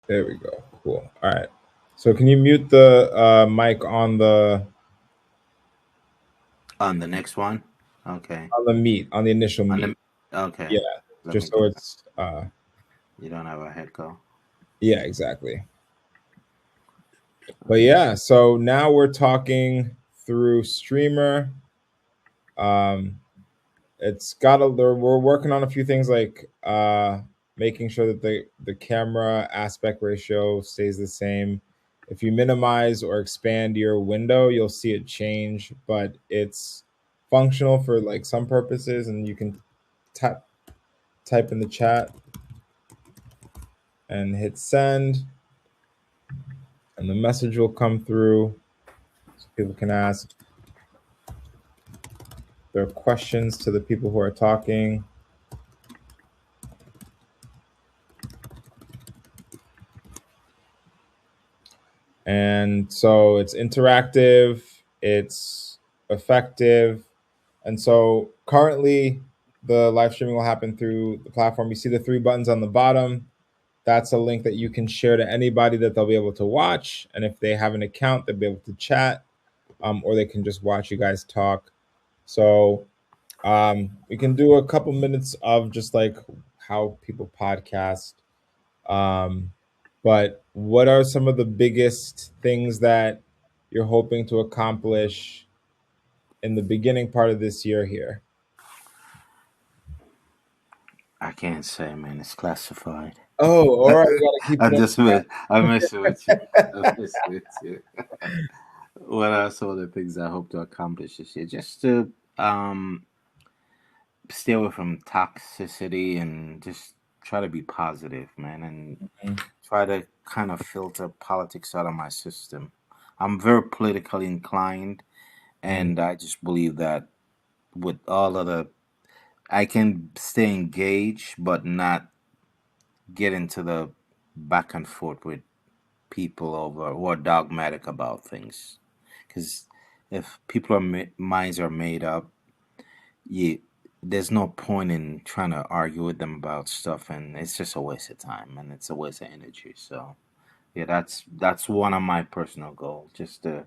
There we go. Cool. All right. So can you mute the mic On the next one, okay. on the meet on the initial On meet? the okay. Yeah, Let me just so get that. it's You don't have a head go. yeah, exactly. But yeah, so now we're talking through Streamer. Um, it's got a we're working on a few things like making sure that the camera aspect ratio stays the same. If you minimize or expand your window, you'll see it change, but it's functional for like some purposes, and you can tap type in the chat and hit send, and the message will come through so people can ask their questions to the people who are talking. And so it's interactive, it's effective. And so currently the live streaming will happen through the platform. You see the three buttons on the bottom. That's a link that you can share to anybody that they'll be able to watch. And if they have an account, they'll be able to chat, or they can just watch you guys talk. So we can do a couple minutes of just like how people podcast. Um, but what are some of the biggest things that you're hoping to accomplish in the beginning part of this year here? I can't say, man. It's classified. Oh, all right. We gotta keep I it just miss. I miss with you. I miss with you. What are some of the things I hope to accomplish this year? Just to um stay away from toxicity and just try to be positive, man, and in. try to kind of filter politics out of my system. I'm very politically inclined, Mhm. and I just believe that with all of the, I can stay engaged, but not get into the back and forth with people over who are dogmatic about things. Because if people are minds are made up, you there's no point in trying to argue with them about stuff, and it's just a waste of time and it's a waste of energy. So yeah, that's one of my personal goals, just to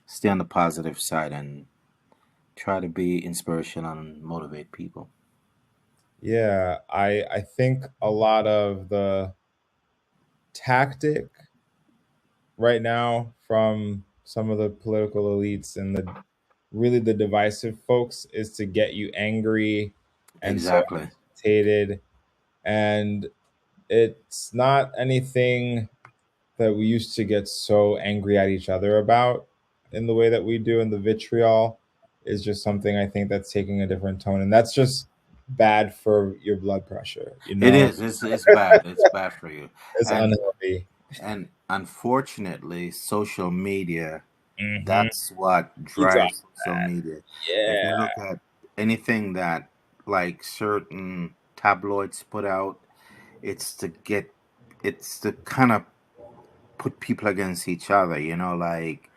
stay on the positive side and try to be inspirational and motivate people. Yeah, I think a lot of the tactic right now from some of the political elites and the really the divisive folks is to get you angry and so Exactly. agitated, and it's not anything that we used to get so angry at each other about in the way that we do, and the vitriol is just something I think that's taking a different tone, and that's just bad for your blood pressure, you It know. is. It's bad. It's bad for you. It's And unhealthy. and unfortunately, social media, Mm-hmm. that's what He's on drives social that. media. If you Yeah. look at anything that like certain tabloids put out, it's to get it's to kind of put people against each other, like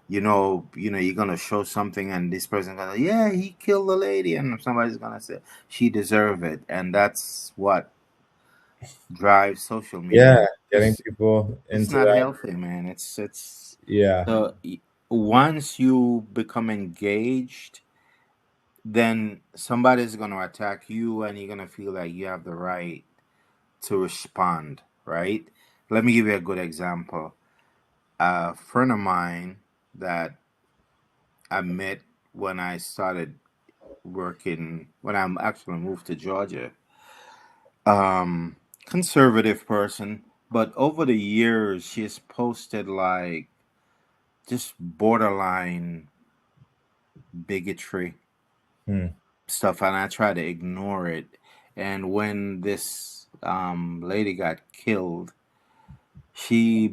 you're gonna show something and this person gonna, yeah, he killed the lady, and somebody's gonna say she deserved it, and that's what drives social media. Yeah, getting Just people it's into not that. healthy, man. It's Yeah. so once you become engaged, then somebody's gonna attack you, and you're gonna feel like you have the right to respond, right? Let me give you a good example. A friend of mine that I met when I started working, when I actually moved to Georgia, um, conservative person, but over the years, she's posted like just borderline bigotry Hmm. stuff, and I try to ignore it. And when this lady got killed, she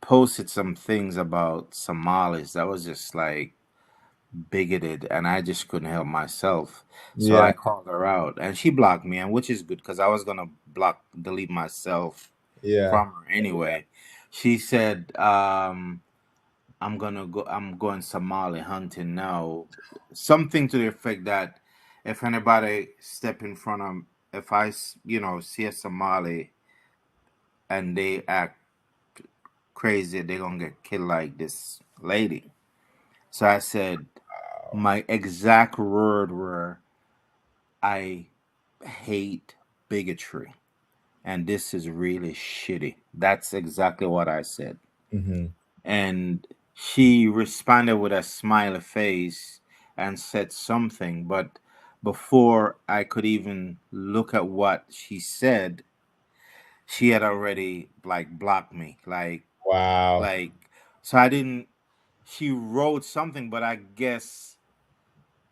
posted some things about Somalis that was just like bigoted, and I just couldn't help myself. So Yeah. I called her out, and she blocked me, and which is good because I was gonna delete myself Yeah. from her anyway. She said, I'm going Somali hunting now. Something to the effect that if anybody step in front of, if I see a Somali, and they act crazy, they're gonna get killed like this lady. So I said, my exact word were, I hate bigotry, and this is really shitty. That's exactly what I said. Mm-hmm. And she responded with a smiley face and said something, but before I could even look at what she said, she had already like blocked me. Wow. Like so I didn't she wrote something, but I guess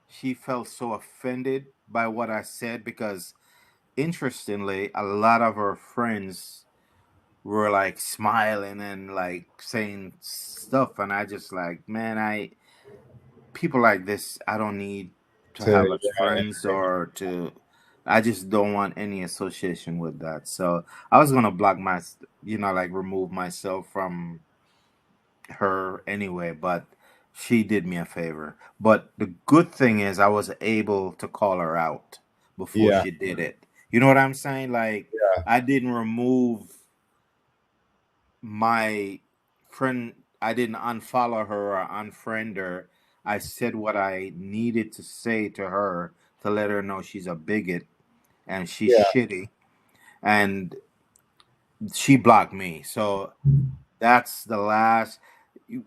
she felt so offended by what I said because interestingly, a lot of her friends were like smiling and like saying stuff, and I just like, man, I people like this, I don't need to To have as friends or to. I just don't want any association with that. So I was gonna block my, like remove myself from her anyway, but she did me a favor. But the good thing is I was able to call her out before yeah, she did it. You know what I'm saying? Like yeah, I didn't remove my friend, I didn't unfollow her or unfriend her. I said what I needed to say to her to let her know she's a bigot and she's yeah, shitty, and she blocked me. So that's the last.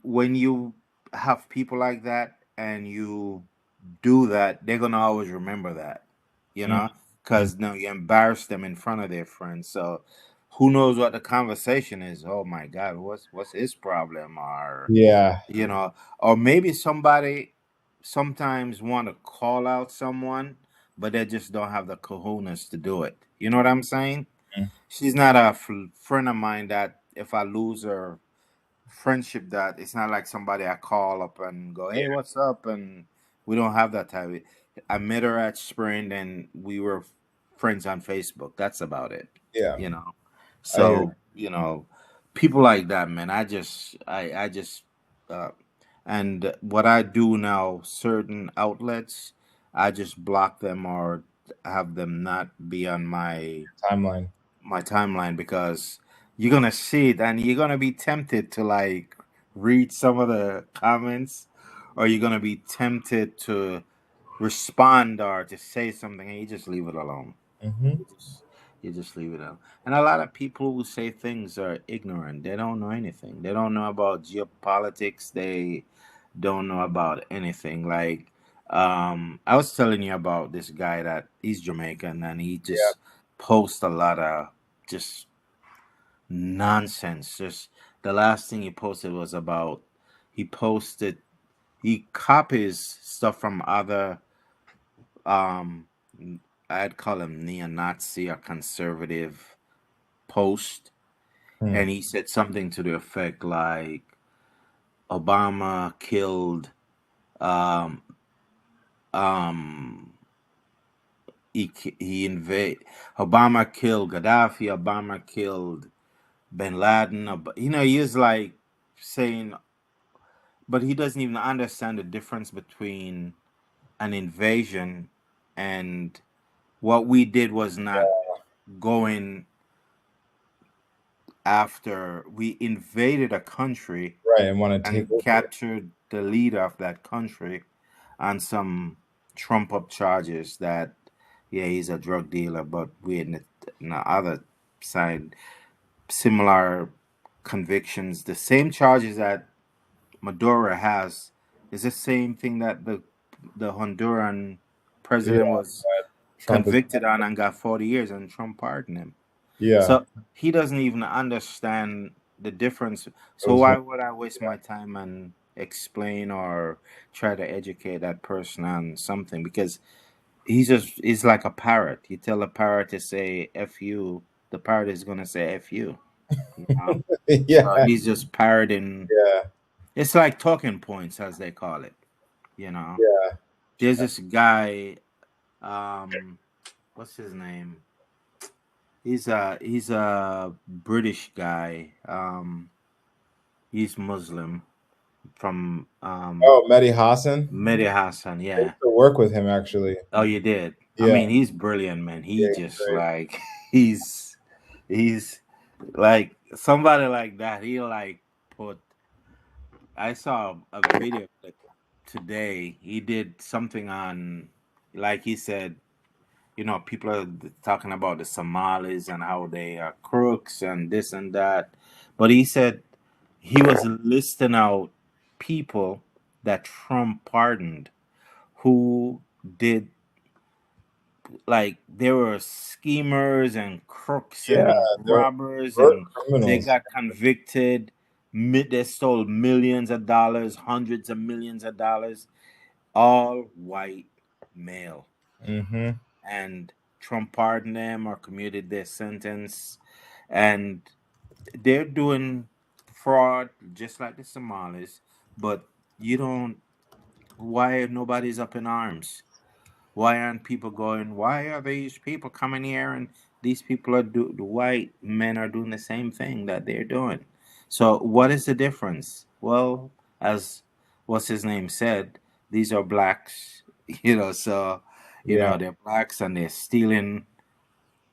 When you have people like that and you do that, they're gonna always remember that, mm-hmm. because now you embarrass them in front of their friends. So who knows what the conversation is? Oh my God, what's his problem? Or Yeah, or maybe somebody sometimes want to call out someone, but they just don't have the cojones to do it. You know what I'm saying? mm, She's not a friend of mine that if I lose her friendship, that it's not like somebody I call up and go, yeah, hey, what's up? And we don't have that type of. I met her at Sprint and we were friends on Facebook. That's about it, yeah. you know. I hear. So, people like that, man, I just, uh, and what I do now, certain outlets, I just block them or have them not be on Timeline. my timeline because you're gonna see it and you're gonna be tempted to like read some of the comments, or you're gonna be tempted to respond or to say something, and you just leave it alone. Mm-hmm. You just leave it alone. And a lot of people who say things are ignorant. They don't know anything. They don't know about geopolitics. They don't know about anything. Like I was telling you about this guy that he's Jamaican and he Yeah. just posts a lot of just nonsense. Just the last thing he posted was about he posted he copies stuff from other um I'd call him neo-Nazi or conservative post, Hmm. and he said something to the effect like Obama killed um um he invade Obama killed Gaddafi, Obama killed Bin Laden. He's like saying, but he doesn't even understand the difference between an invasion and what we did was not going after. We invaded a country Right, and want to take and over. captured the leader of that country on some trump up charges that, yeah, he's a drug dealer, but we in the other side, similar convictions, the same charges that Maduro has is the same thing that the Honduran Yeah, president was Trump is. convicted on and got 40 years, and Trump pardoned him. Yeah, So he doesn't even understand the difference. it So was why one. would I waste my time and explain or try to educate that person on something? Because he's like a parrot. You tell a parrot to say "f you," the parrot is gonna say "f you." You know. So Yeah, he's just parroting. yeah, It's like talking points, as they call it. You know. yeah. There's this guy. What's his name? He's a British guy. He's Muslim from Oh, Mehdi Hassan. Mehdi Hassan. I Yeah. used to work with him actually. Oh, you did. I Yeah, mean, he's brilliant, man. He yeah, he's just great. like he's Like somebody like that, he like put. I saw a video clip today. He did something on, like he said, people are talking about the Somalis and how they are crooks and this and that. But he said he was listing out people that Trump pardoned who did, like, there were schemers and crooks Yeah, and they're robbers, we're and they criminals. got convicted. They stole millions of dollars, hundreds of millions of dollars, all white male. Mm-hmm. And Trump pardoned them or commuted their sentence. And they're doing fraud just like the Somalis. But you don't, why nobody's up in arms? Why aren't people going, why are these people coming here and these people are the white men are doing the same thing that they're doing? So what is the difference? Well, as what's his name said, these are blacks, so Yeah, they're blacks and they're stealing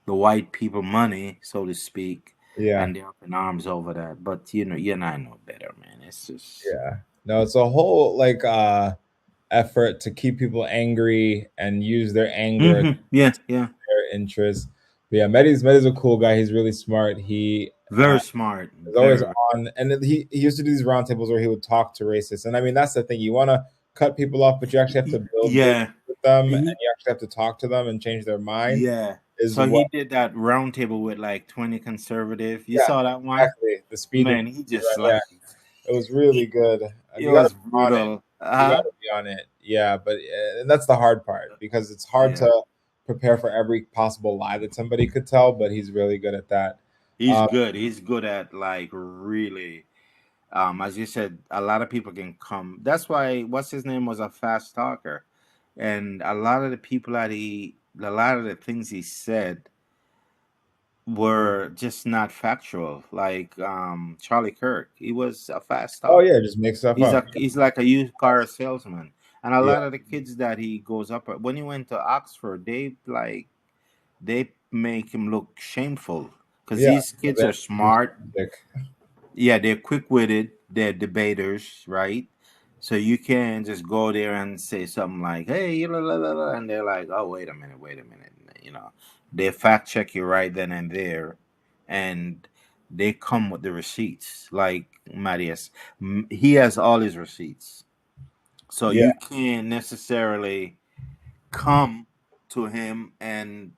the white people money, so to speak, yeah, and they're up in arms over that. But you and I know better, man. It's just yeah. No, it's a whole like effort to keep people angry and use their anger to yeah, yeah. their interests. But yeah, Mehdi's a cool guy. He's really smart. He Very smart. is always Very on, and he used to do these roundtables where he would talk to racists. And I mean, that's the thing. You want to cut people off, but you actually have to build bridges yeah. with them, and He you actually have to talk to them and change their mind. Yeah. Is So what? he did that round table with like 20 conservative. You Yeah, saw that one? exactly. The speed of Man, he just right. Yeah, like it was really it, good. it You got to was be on it. brutal. You got Uh-huh. to be on it. Yeah, but and that's the hard part because it's hard Yeah. to prepare for every possible lie that somebody could tell. But he's really good at that. He's Um, good. He's good at like really as you said, a lot of people can come. That's why what's his name was a fast talker. And a lot of the people a lot of the things he said were just not factual. Like Charlie Kirk, he was a fast oh talker. yeah, just make stuff up. He's like a used car salesman. And a Yeah, lot of the kids that he goes up at, when he went to Oxford, they make him look shameful because yeah. these But kids then are he was smart. sick. Yeah, they're quick witted. They're debaters, right? So you can just go there and say something like, "Hey," la, la, la, la," and they're like, "Oh, wait a minute." They fact check you right then and there, and they come with the receipts. Like Marius, he has all his receipts, so Yeah, you can't necessarily come to him and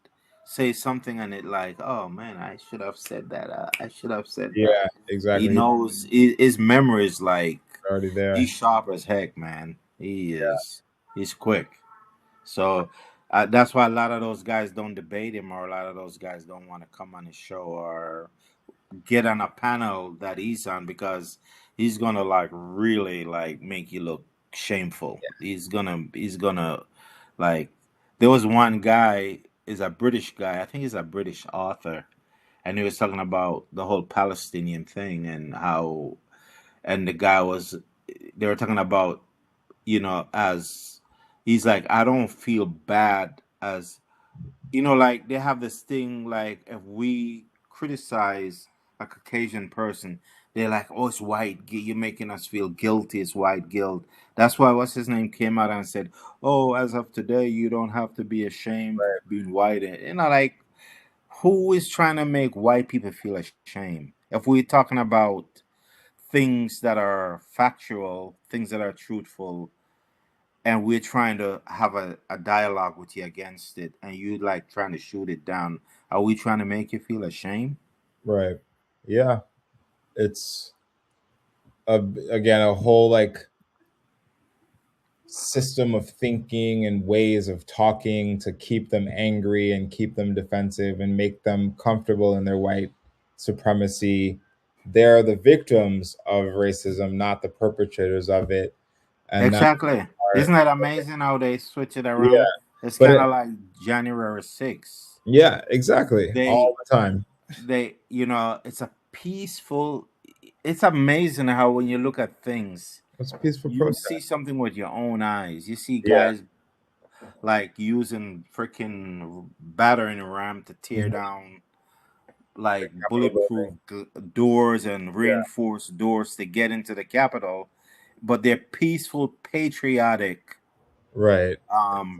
say something and it like, oh man, I should have said that. I should have said that. yeah, He exactly. He's knows his memory is like already he's there. sharp as heck, man. He's quick. So that's why a lot of those guys don't debate him, or a lot of those guys don't want to come on his show or get on a panel that he's on because he's gonna like really like make you look shameful. He's gonna like there was one guy is a British guy. I think he's a British author, and he was talking about the whole Palestinian thing and how and the guy was they were talking about as he's like I don't feel bad as like they have this thing like if we criticize a Caucasian person, they're like, "Oh, it's white. You're making us feel guilty. It's white guilt." That's why what's his name came out and said, "Oh, as of today, you don't have to be ashamed Right, of being white." And like, who is trying to make white people feel ashamed? If we're talking about things that are factual, things that are truthful, and we're trying to have a dialogue with you against it and you like trying to shoot it down, are we trying to make you feel ashamed? right. Yeah, it's a again a whole like system of thinking and ways of talking to keep them angry and keep them defensive and make them comfortable in their white supremacy. They're the victims of racism, not the perpetrators of it. And that's Exactly. our, Isn't that amazing how they switch it yeah, around? It's but kind it, of like January 6th. yeah, exactly, they all the time. it's a peaceful, it's amazing how when you look at things It's a peaceful you protest. see something with your own eyes. You see Yeah, guys like using freaking battering ram to tear mhm, down like Capitol bulletproof building. doors and Yeah. reinforced doors to get into the Capitol, but they're peaceful, patriotic Right.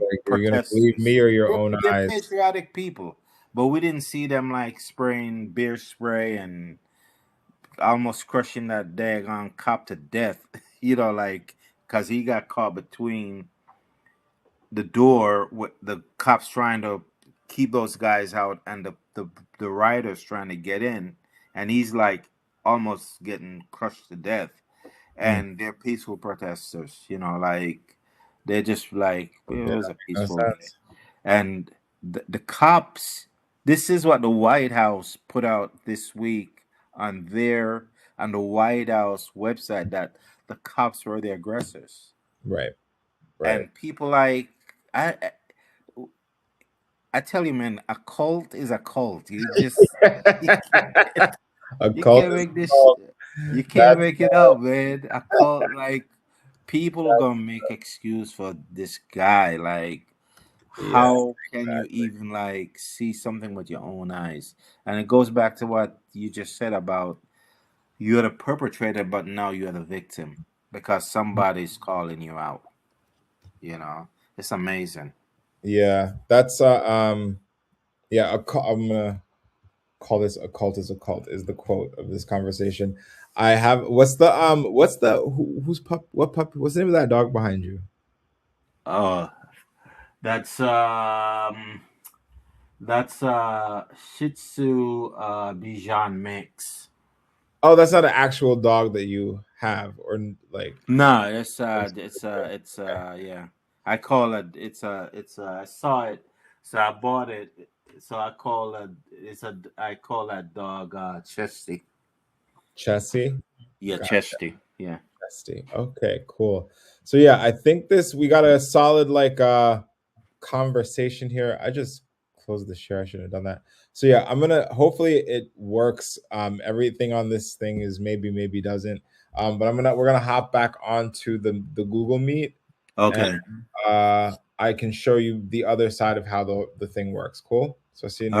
It's like, are you gonna believe protesters. me or your own They're eyes? patriotic people, but we didn't see them like spraying beer spray and almost crushing that daggone cop to death. Like because he got caught between the door with the cops trying to keep those guys out and the rioters trying to get in, and he's like almost getting crushed to death. Mm, And they're peaceful protesters, like they're just like it yeah, was a no peaceful day. sense. And the cops, this is what the White House put out this week on the White House website, that the cops were the aggressors. Right. Right. And people like I I tell you, man, a cult is a cult. You can't, A you cult can't is make a this cult. you can't That's make it up, man. A cult, like people gonna make excuse for this guy. Like, yeah, how can you exactly. even like see something with your own eyes? And it goes back to what you just said about you're the perpetrator, but now you're the victim because somebody's calling you out. It's amazing. Yeah, that's yeah, I'm gonna call this a cult is a cult is the quote of this conversation. I have what's the who's pup what pup what's the name of that dog behind you? Oh, that's that's Shih Tzu Bichon mix. Oh, that's not an actual dog that you have or like No, okay. yeah. I call it. I saw it, so I bought it. So I call it. I call that dog Chesty. Chessie. Yeah, Gotcha. Chesty. Yeah. Chesty. Okay, cool. So yeah, I think this we got a solid like conversation here. I just closed the share. I should have done that. So yeah, I'm gonna hopefully it works. Everything on this thing is maybe doesn't. But we're gonna hop back onto the Google Meet, and Okay. I can show you the other side of how the thing works. Cool. So see you in All the right.